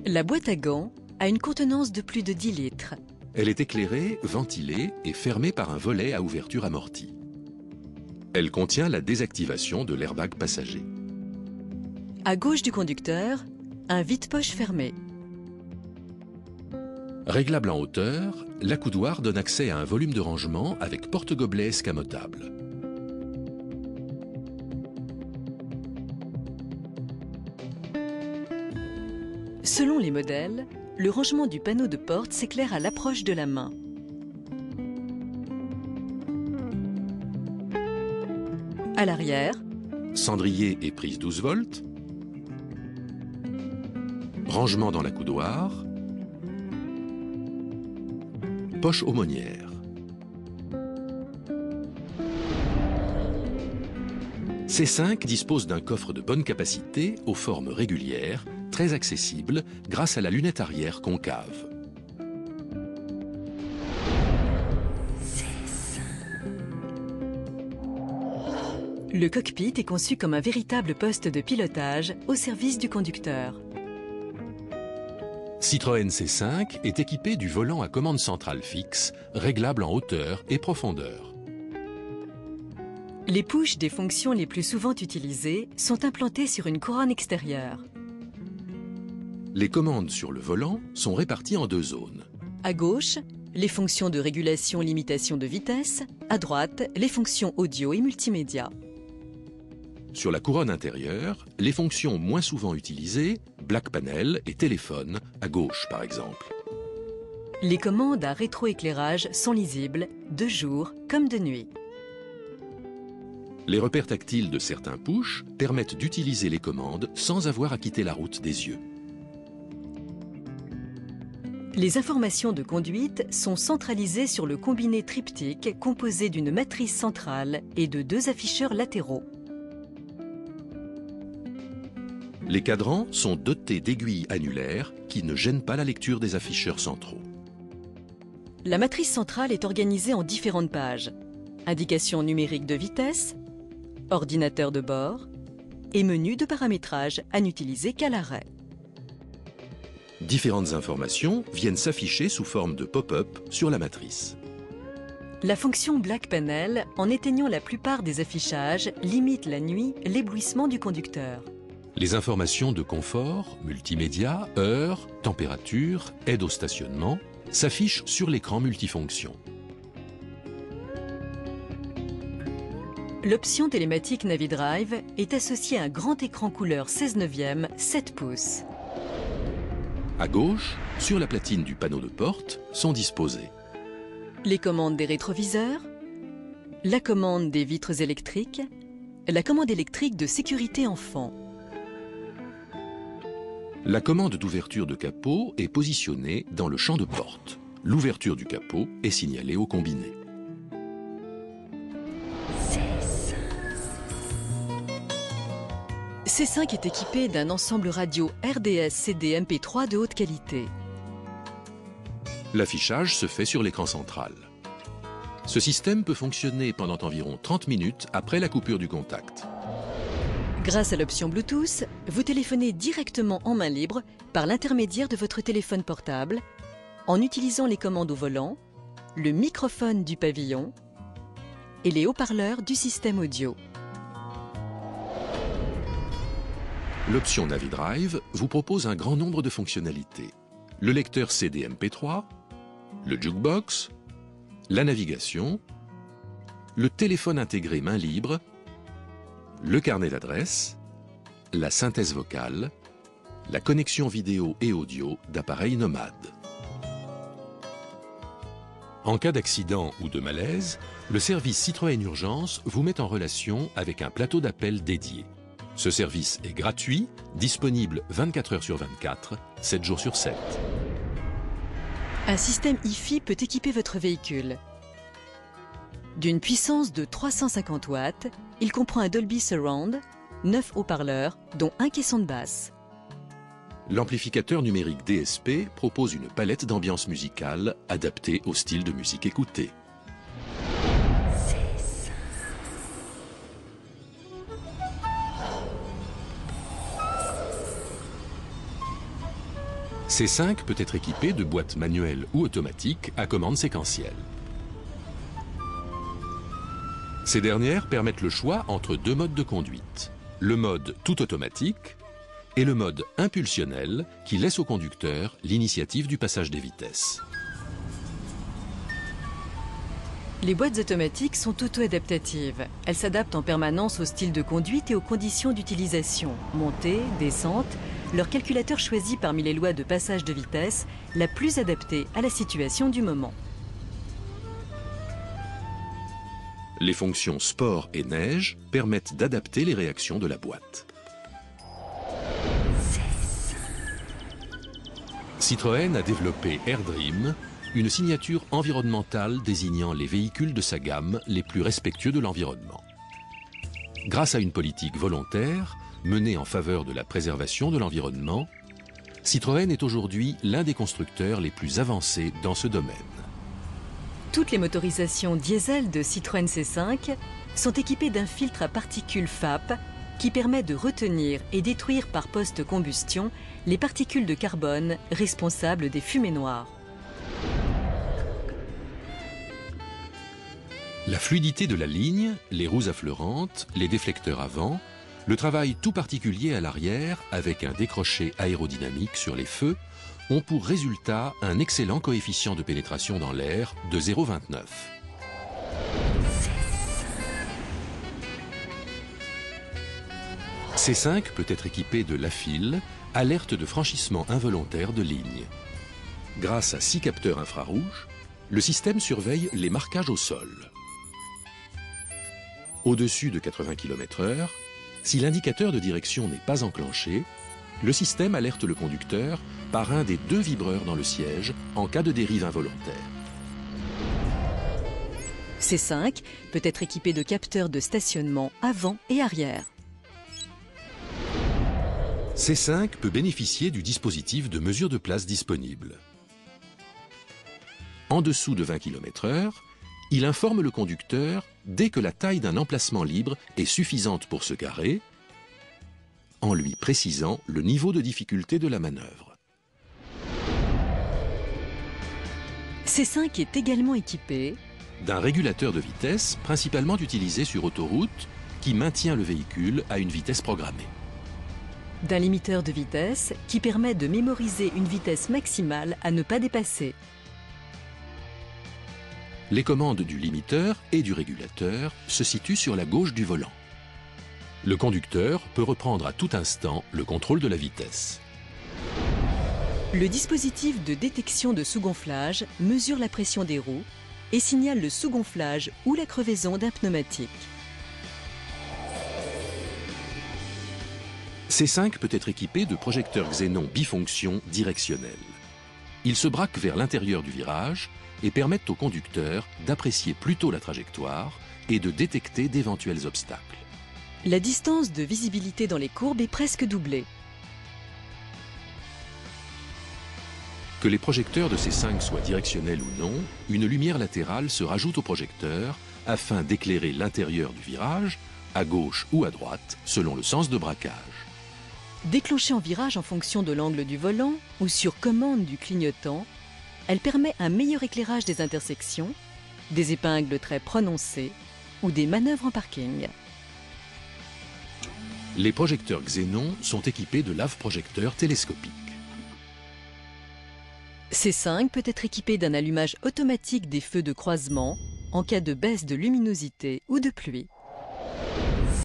La boîte à gants a une contenance de plus de 10 litres. Elle est éclairée, ventilée et fermée par un volet à ouverture amortie. Elle contient la désactivation de l'airbag passager. À gauche du conducteur, un vide-poche fermé. Réglable en hauteur, l'accoudoir donne accès à un volume de rangement avec porte-gobelet escamotable. Selon les modèles, le rangement du panneau de porte s'éclaire à l'approche de la main. À l'arrière, Cendrier et prise 12 volts. Rangement dans l'accoudoir. Poche aumônière. C5 dispose d'un coffre de bonne capacité aux formes régulières, très accessible grâce à la lunette arrière concave. le cockpit est conçu comme un véritable poste de pilotage au service du conducteur. Citroën C5 est équipé du volant à commande centrale fixe, réglable en hauteur et profondeur. Les pushs des fonctions les plus souvent utilisées sont implantés sur une couronne extérieure. Les commandes sur le volant sont réparties en deux zones. À gauche, les fonctions de régulation-limitation de vitesse. À droite, les fonctions audio et multimédia. Sur la couronne intérieure, les fonctions moins souvent utilisées, Black Panel et téléphone, à gauche par exemple. Les commandes à rétroéclairage sont lisibles, de jour comme de nuit. Les repères tactiles de certains pushs permettent d'utiliser les commandes sans avoir à quitter la route des yeux. Les informations de conduite sont centralisées sur le combiné triptyque composé d'une matrice centrale et de deux afficheurs latéraux. Les cadrans sont dotés d'aiguilles annulaires qui ne gênent pas la lecture des afficheurs centraux. La matrice centrale est organisée en différentes pages. Indications numériques de vitesse, ordinateur de bord et menu de paramétrage à n'utiliser qu'à l'arrêt. Différentes informations viennent s'afficher sous forme de pop-up sur la matrice. La fonction Black Panel, en éteignant la plupart des affichages, limite la nuit l'éblouissement du conducteur. Les informations de confort, multimédia, heure, température, aide au stationnement s'affichent sur l'écran multifonction. L'option télématique NaviDrive est associée à un grand écran couleur 16/9 7 pouces. À gauche, sur la platine du panneau de porte, sont disposées Les commandes des rétroviseurs, la commande des vitres électriques, la commande électrique de sécurité enfant. La commande d'ouverture de capot est positionnée dans le champ de porte. L'ouverture du capot est signalée au combiné. C5 est équipé d'un ensemble radio RDS CD MP3 de haute qualité. L'affichage se fait sur l'écran central. Ce système peut fonctionner pendant environ 30 minutes après la coupure du contact. Grâce à l'option Bluetooth, vous téléphonez directement en main libre par l'intermédiaire de votre téléphone portable en utilisant les commandes au volant, le microphone du pavillon et les haut-parleurs du système audio. L'option NaviDrive vous propose un grand nombre de fonctionnalités. Le lecteur CD MP3, le jukebox, la navigation, le téléphone intégré main libre, le carnet d'adresses, la synthèse vocale, la connexion vidéo et audio d'appareils nomades. En cas d'accident ou de malaise, le service Citroën Urgence vous met en relation avec un plateau d'appel dédié. Ce service est gratuit, disponible 24 heures sur 24, 7 jours sur 7. Un système Hi-Fi peut équiper votre véhicule. D'une puissance de 350 watts, il comprend un Dolby Surround, 9 haut-parleurs, dont un caisson de basse. L'amplificateur numérique DSP propose une palette d'ambiance musicale adaptée au style de musique écoutée. C5 peut être équipé de boîtes manuelles ou automatiques à commande séquentielle. Ces dernières permettent le choix entre deux modes de conduite. Le mode tout automatique et le mode impulsionnel qui laisse au conducteur l'initiative du passage des vitesses. Les boîtes automatiques sont auto-adaptatives. Elles s'adaptent en permanence au style de conduite et aux conditions d'utilisation. Montée, descente, leur calculateur choisit parmi les lois de passage de vitesse la plus adaptée à la situation du moment. Les fonctions sport et neige permettent d'adapter les réactions de la boîte. Citroën a développé AirDream, une signature environnementale désignant les véhicules de sa gamme les plus respectueux de l'environnement. Grâce à une politique volontaire menée en faveur de la préservation de l'environnement, Citroën est aujourd'hui l'un des constructeurs les plus avancés dans ce domaine. Toutes les motorisations diesel de Citroën C5 sont équipées d'un filtre à particules FAP qui permet de retenir et détruire par post-combustion les particules de carbone responsables des fumées noires. La fluidité de la ligne, les roues affleurantes, les déflecteurs avant, le travail tout particulier à l'arrière avec un décroché aérodynamique sur les feux ont pour résultat un excellent coefficient de pénétration dans l'air de 0,29. C5 peut être équipé de l'AFIL, alerte de franchissement involontaire de ligne. Grâce à 6 capteurs infrarouges, le système surveille les marquages au sol. Au-dessus de 80 km/h, si l'indicateur de direction n'est pas enclenché, le système alerte le conducteur par un des 2 vibreurs dans le siège en cas de dérive involontaire. C5 peut être équipé de capteurs de stationnement avant et arrière. C5 peut bénéficier du dispositif de mesure de place disponible. En dessous de 20 km/h, il informe le conducteur dès que la taille d'un emplacement libre est suffisante pour se garer, en lui précisant le niveau de difficulté de la manœuvre. C5 est également équipé d'un régulateur de vitesse principalement utilisé sur autoroute qui maintient le véhicule à une vitesse programmée. D'un limiteur de vitesse qui permet de mémoriser une vitesse maximale à ne pas dépasser. Les commandes du limiteur et du régulateur se situent sur la gauche du volant. Le conducteur peut reprendre à tout instant le contrôle de la vitesse. Le dispositif de détection de sous-gonflage mesure la pression des roues et signale le sous-gonflage ou la crevaison d'un pneumatique. C5 peut être équipé de projecteurs xénon bifonction directionnels. Ils se braquent vers l'intérieur du virage et permettent au conducteur d'apprécier plus tôt la trajectoire et de détecter d'éventuels obstacles. La distance de visibilité dans les courbes est presque doublée. Que les projecteurs de C5 soient directionnels ou non, une lumière latérale se rajoute au projecteur afin d'éclairer l'intérieur du virage, à gauche ou à droite, selon le sens de braquage. Déclenchée en virage en fonction de l'angle du volant ou sur commande du clignotant, elle permet un meilleur éclairage des intersections, des épingles très prononcées ou des manœuvres en parking. Les projecteurs xénon sont équipés de lave-projecteurs télescopiques. C5 peut être équipé d'un allumage automatique des feux de croisement en cas de baisse de luminosité ou de pluie.